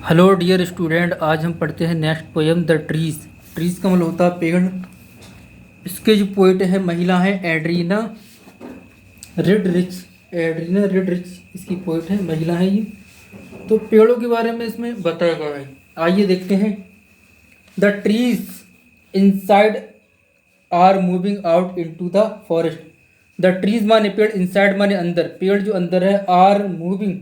Hello dear student, आज हम पढ़ते हैं next poem the trees. Trees का मतलब होता है पेड़। इसके जो पोइट है महिला है एड्रीना रिडरिच। एड्रीना रिडरिच इसकी पोइट है, महिला है ये। तो पेड़ों के बारे में इसमें बताया गया है, आइए देखते हैं। The trees inside are moving out into the forest. The trees माने पेड़, इनसाइड माने अंदर, पेड़ जो अंदर है, आर मूविंग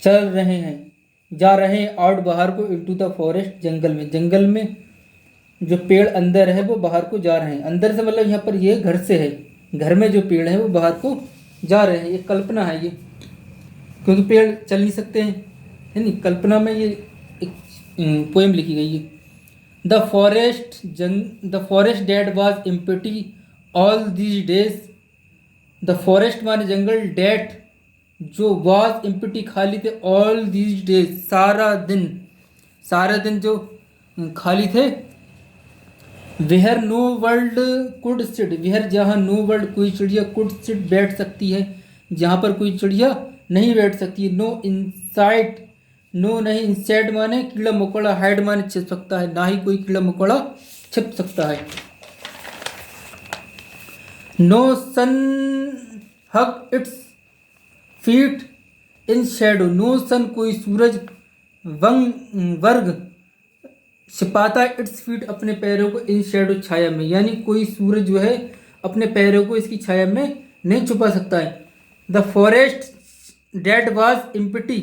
चल रहे हैं, जा रहे हैं, आउट बाहर को, इनटू द फॉरेस्ट जंगल में। जंगल में जो पेड़ अंदर है वो बाहर को जा रहे हैं। अंदर से मतलब यहाँ पर ये घर से है, घर में जो पेड़ है वो बाहर को जा रहे हैं। ये कल्पना है ये, क्योंकि पेड़ चल नहीं सकते हैं, है नहीं। कल्पना में ये एक पोएम लिखी गई है। The forest did was empty all these days. The forest माने जंगल, डेड जो, वाज एम्प्टी खाली थे, ऑल दीज डेज सारा दिन जो खाली थे। Where no world could sit, where जहाँ नो वर्ल्ड कोई चिड़िया, कुड सिट बैठ सकती है, जहाँ पर कोई चिड़िया नहीं बैठ सकती है। नो इनसाइड, नो नहीं, इनसाइड माने कीड़ा मकोड़ा, हाइड माने छिप सकता है, ना ही कोई कीड़ा मकोड़ा छिप सकता है। No sun hug its feet in shadow, no sun कोई सूरज वर्ग छिपाता है, इट्स फीट अपने पैरों को, इन शेडो छाया में, यानी कोई सूरज जो है अपने पैरों को इसकी छाया में नहीं छुपा सकता है। The forest dead was empty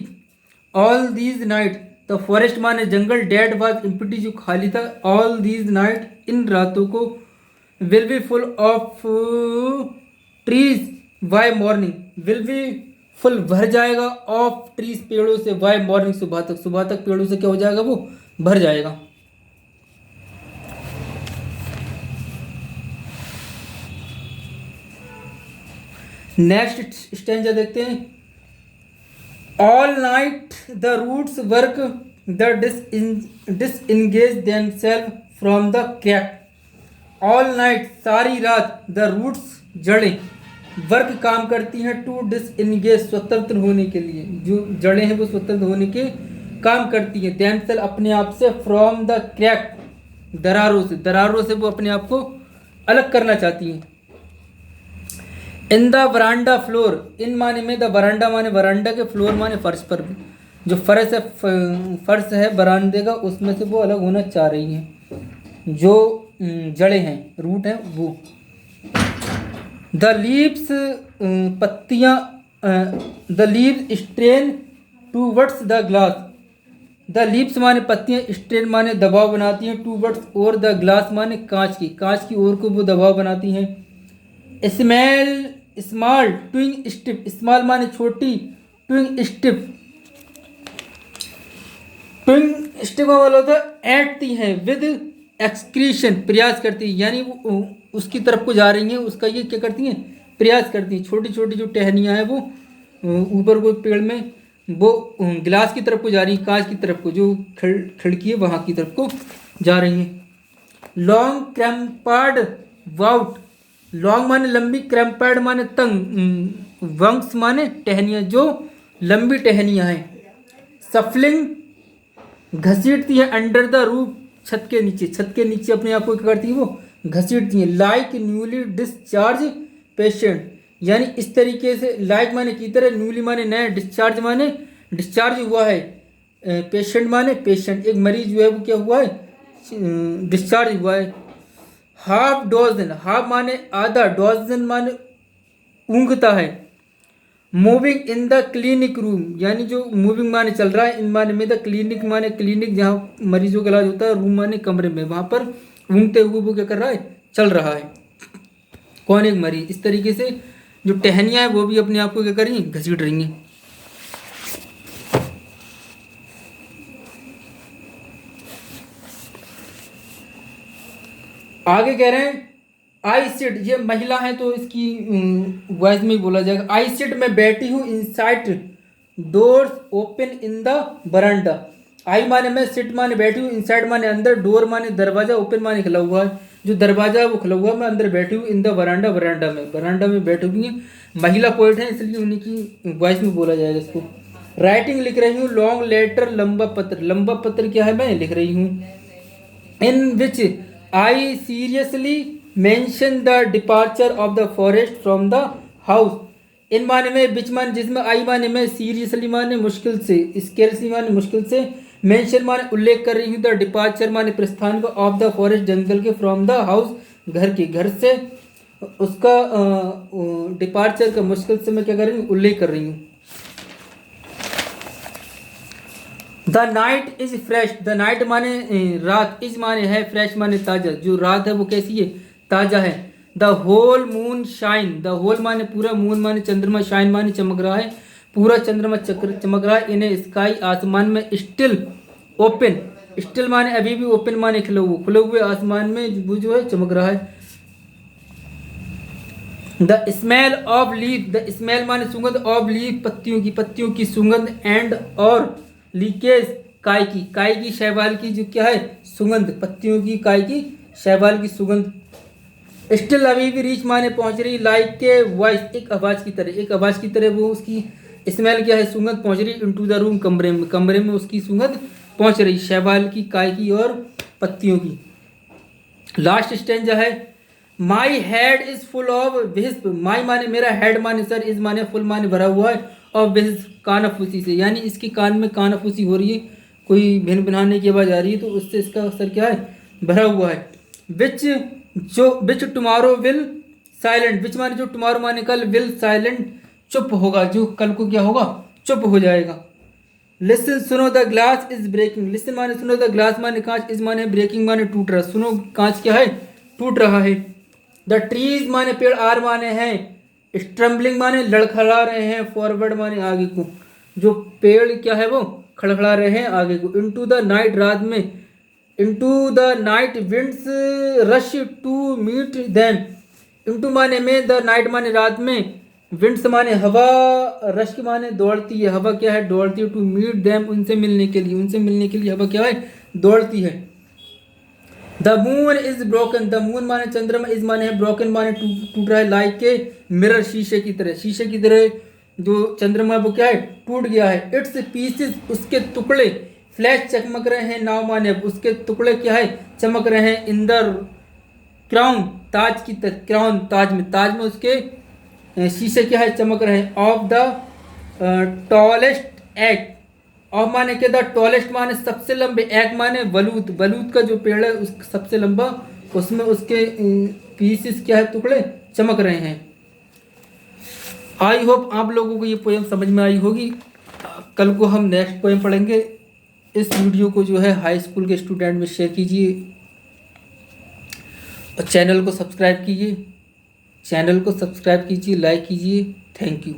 all these night, the forest माने जंगल, डेड वाज एम्प्टी जो खाली था, ऑल दीज नाइट इन रातों को, will be full of trees by morning, will be full भर जाएगा, ऑफ ट्रीज पेड़ों से, बाय मॉर्निंग सुबह तक पेड़ों से क्या हो जाएगा, वो भर जाएगा। नेक्स्ट स्टेंजा देखते हैं। All night the roots work the disengage themselves from the crack. All night सारी रात, द रूट्स जड़ें, वर्क काम करती हैं, टू डिसइंगेज स्वतंत्र होने के लिए, जो जड़ें हैं वो स्वतंत्र होने के काम करती हैं, देमसेल्फ अपने आप से, फ्रॉम द क्रैक दरारों से वो अपने आप को अलग करना चाहती हैं। इन द वरांडा फ्लोर, इन माने में, द वरांडा माने वरांडा के, फ्लोर माने फर्श पर, जो फर्श है बरामदे का, उसमें से वो अलग होना चाह रही हैं, जो जड़ें हैं, रूट हैं वो। द लीव्स पत्तियाँ, the leaves strain towards the glass, the leaves माने पत्तियाँ, स्ट्रेन माने दबाव बनाती हैं, टूवर्ड्स और, द ग्लास माने कांच की ओर को वो दबाव बनाती हैं। स्मॉल ट्विंग स्टिप, स्मॉल माने छोटी, ट्विंग स्टिप का वाला होता है ऐंठती हैं, विद एक्सक्रीशन प्रयास करती है, यानी वो उसकी तरफ को जा रही हैं, उसका ये क्या करती हैं, प्रयास करती हैं। छोटी छोटी जो टहनियाँ हैं वो ऊपर को पेड़ में, वो गिलास की तरफ को जा रही हैं, कांच की तरफ को, जो खिड़की है वहाँ की तरफ को जा रही हैं। लॉन्ग क्रैम्पार्ड वाउट, लॉन्ग माने लंबी, क्रैम्पार्ड माने तंग, वंक्स माने टहनियाँ, जो लंबी टहनियाँ हैं। सफलिंग घसीटती है, अंडर द रूफ छत के नीचे अपने आप को क्या करती है, वो घसीटती हैं। लाइक न्यूली डिस्चार्ज पेशेंट, यानी इस तरीके से, लाइक माने की तरह, न्यूली माने नया, डिस्चार्ज माने डिस्चार्ज हुआ है, पेशेंट माने पेशेंट, एक मरीज जो है वो क्या हुआ है, डिस्चार्ज हुआ है। हाफ डोजन, हाफ माने आधा, डोजन माने ऊँघता है। Moving in the clinic room, यानी जो मूविंग माने चल रहा है, इन माने में, द क्लिनिक माने क्लिनिक जहाँ मरीजों का इलाज होता है, रूम माने कमरे में, वहाँ पर ऊँघते हुए वो क्या कर रहा है, चल रहा है। कौन, एक मरीज। इस तरीके से जो टहनियाँ हैं वो भी अपने आप को क्या कर रही हैं, घसीट रही हैं। आगे कह रहे हैं, आई सिट, ये महिला है तो इसकी वॉइस में ही बोला जाएगा। आई सिट, मैं बैठी हूँ, inside doors open in the veranda. I माने मैं, सिट माने बैठी हूँ, इनसाइड माने अंदर, डोर माने दरवाजा, ओपन माने खुला हुआ है, जो दरवाजा है वो खुला हुआ है, मैं अंदर बैठी हूँ। इन द बरांडा, बरांडा में बैठी हुई है। महिला पोइट है इसलिए उन्हीं की वॉइस में बोला जाएगा इसको। राइटिंग लिख रही हूँ, लॉन्ग लेटर लंबा पत्र, लंबा पत्र क्या है मैं लिख रही हूँ। In which I seriously mention the departure of the forest from the house. In माने में, विच माने जिसमें, आई माने में, सीरियसली माने मुश्किल से, स्केर्सली माने मुश्किल से, मेंशन माने उल्लेख कर रही हूँ, द डिपार्चर माने प्रस्थान का, ऑफ द फॉरेस्ट जंगल के, फ्रॉम द हाउस घर के, घर से उसका डिपार्चर का मुश्किल से मैं क्या कर रही हूँ उल्लेख कर रही हूँ। The night is fresh, the night माने रात, इज माने है, फ्रेश माने ताजा, जो रात है वो कैसी है ताजा है। The whole moon shine, the whole माने पूरा, मून माने चंद्रमा, शाइन माने चमक रहा है, पूरा चंद्रमा चमक रहा है। इन स्काई आसमान में, स्टिल ओपन, स्टिल माने अभी भी, ओपन माने खुले हुए आसमान में वो जो है चमक रहा है। The smell of leaf, the smell माने सुगंध, ऑफ लीफ पत्तियों की सुगंध, एंड और लीकेज काय की शैवाल की जो क्या है सुगंध, पत्तियों की काय की शैवाल की सुगंध। स्टिल अभी भी, रीच माने पहुंच रही, लाइक के वॉइस एक आवाज की तरह वो उसकी स्मेल क्या है सुगंध पहुंच रही, इनटू द रूम कमरे में उसकी सुगंध पहुंच रही, शैवाल की, काय की और पत्तियों की। लास्ट स्टेंजा है, my head is full of wisp, my माने मेरा, हेड माने सर, इज माने फुल माने भरा हुआ है, और विस्प कानाफूसी से, यानी इसके कान में कानाफूसी हो रही है, कोई भिन भिनाने की आवाज आ रही है, तो उससे इसका असर क्या है भरा हुआ है। विच टुमारो विल साइलेंट, विच माने जो, टुमारो माने कल, विल साइलेंट चुप होगा, जो कल को क्या होगा चुप हो जाएगा। लिसन सुनो, the glass is breaking, listen माने सुनो, द ग्लास माने कांच, इज माने ब्रेकिंग माने टूट रहा, सुनो कांच क्या है टूट रहा है। द ट्रीज माने पेड़, आर माने हैं, स्ट्रम्बलिंग माने लड़खड़ा रहे हैं, फॉरवर्ड माने आगे को, जो पेड़ क्या है वो खड़खड़ा रहे हैं आगे को। इनटू द नाइट, रात में, into the night winds rush to meet them, into माने में, द नाइट माने रात में, विंड्स माने हवा, रश माने दौड़ती है, हवा क्या है दौड़ती है, टू मीट देम उनसे मिलने के लिए हवा क्या है दौड़ती है। The moon is broken, the moon माने चंद्रमा, इज माने है, ब्रोकन माने टूट रहा है, लाइक के मिरर शीशे की तरह जो चंद्रमा वो क्या है टूट गया है। इट्स पीसेस उसके टुकड़े, फ्लैश चमक रहे हैं, नाव माने उसके टुकड़े क्या है चमक रहे हैं, इन द क्राउन ताज की तरह, क्राउन ताज में उसके शीशे क्या है चमक रहे हैं। Of the tallest egg, of माने के, द टॉलेस्ट माने सबसे लंबे, एग माने बलूत का जो पेड़ है उस सबसे लंबा, उसमें उसके पीसेस क्या है टुकड़े चमक रहे हैं। आई होप आप लोगों को ये पोएम समझ में आई होगी। कल को हम नेक्स्ट पोएम पढ़ेंगे। इस वीडियो को जो है हाई स्कूल के स्टूडेंट में शेयर कीजिए और चैनल को सब्सक्राइब कीजिए, लाइक कीजिए। Thank you.